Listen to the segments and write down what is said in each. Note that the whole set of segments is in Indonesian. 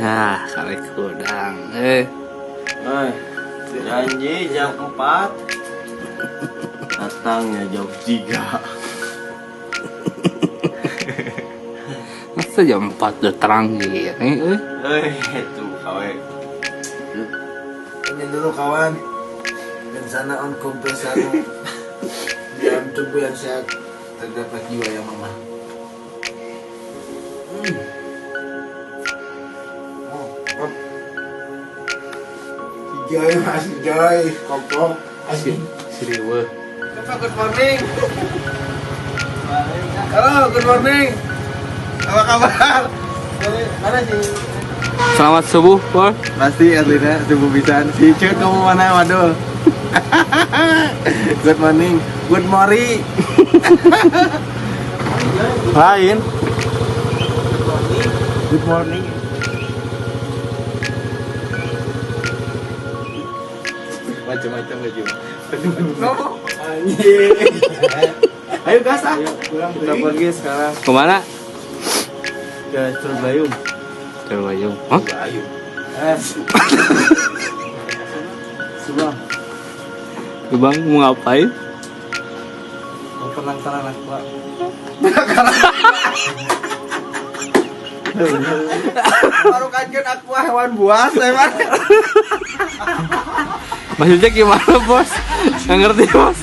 Ya, kali kudang. Janji jam 4. Datangnya jam 3. Masa jam 4 udah terang gini? Itu kawe. Ini dulu kawan. Dan sana on kompresor. Di dalam tubuh yang sehat terdapat jiwa yang lemah. Joy, Mas Joy, koplo, asing. Serius. Good morning. Halo, good morning. Apa kabar? Dari mana sih? Selamat subuh, Bos. Pasti aslinya subuh pisan. Si Cut kamu mana? Waduh. Good morning. Good morning. Lain. Good morning. Macam-macam baju. Anjing. Ayo gas ah. Kita pergi sekarang Kemana? ke Curuglayung. Terbayung. Hah? Curuglayung. Subang. Bang mau ngapain? Mau penangkaran anak gua. Baru kajian aku hewan buas emang. Maksudnya gimana, Bos? Nggak ngerti, Bos.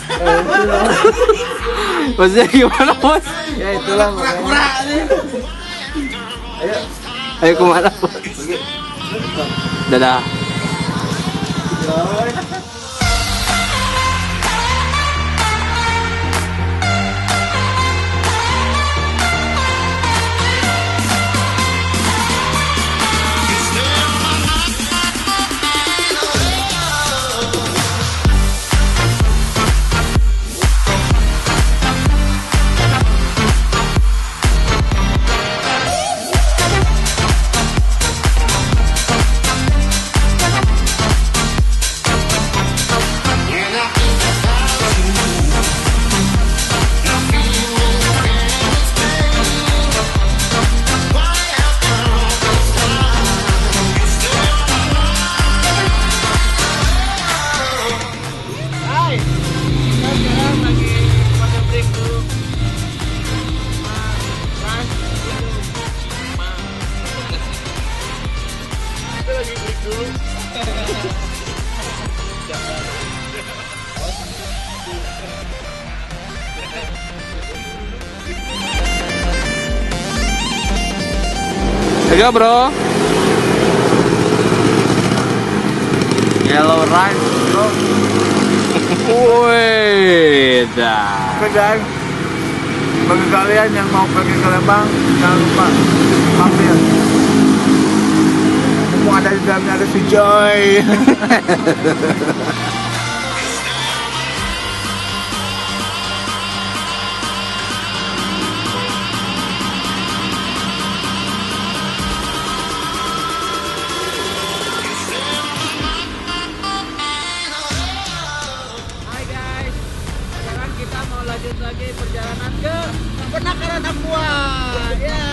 Maksudnya gimana, Bos? Ya itulah pura-pura nih. Ayo. Ayo kemana, Bos? Dadah. Ayo, Bro. Yellow rice, bro. Wih, dah. Oke guys, bagi kalian yang mau pergi ke Lembang, jangan lupa mampir. Mumpung ada di dalamnya ada si Joy. Hai guys, sekarang kita mau lanjut lagi perjalanan ke penangkaran aqua. Ya.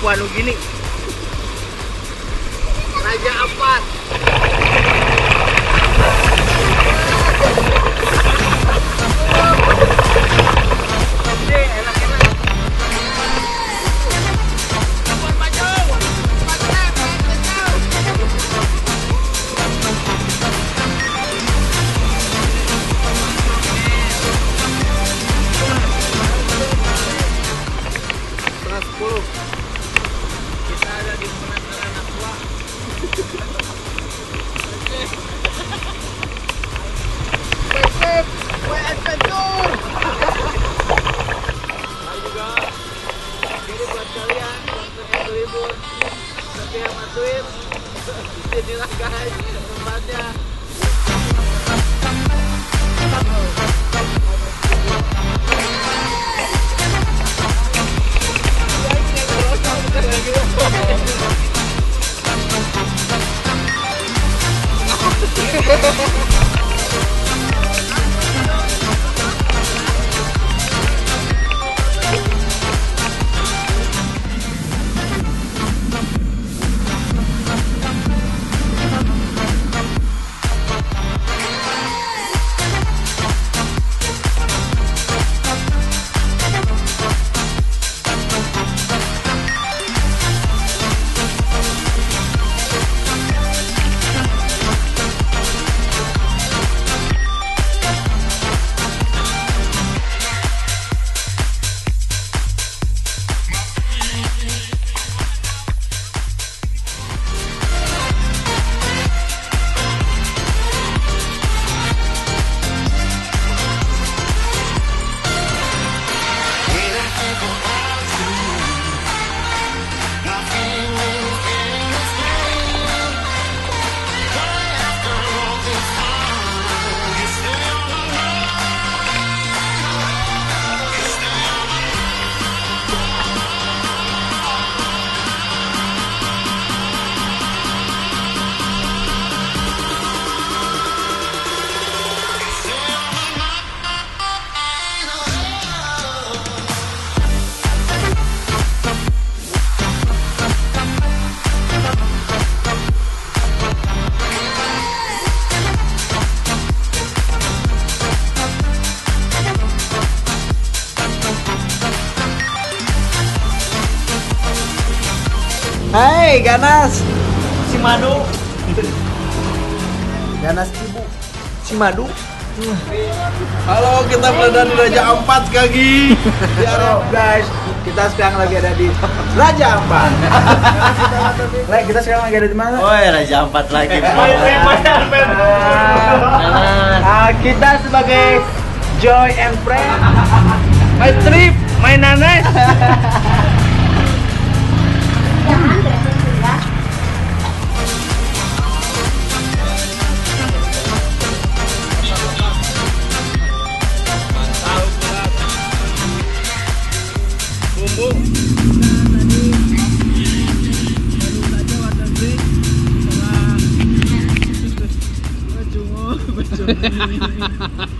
Papua Nugini. Raja Ampat. Ini enak-enak. Kapan maju? Setengah 10. Kita ada di penangkaran Aqua. Sip, adventure. Nah juga ini buat kalian yang libur tapi hemat duit. Inilah guys tempatnya. Hai Ganas, si Madu. Ganas Ibu, si Madu. Halo, kita berada di Raja Ampat kaki. Ya guys, kita sekarang lagi ada di Raja Ampat. Kita sekarang lagi ada di mana? Oh, Raja Ampat lagi. Kita sebagai Joy and Friend, my trip, my nanas. Hahaha.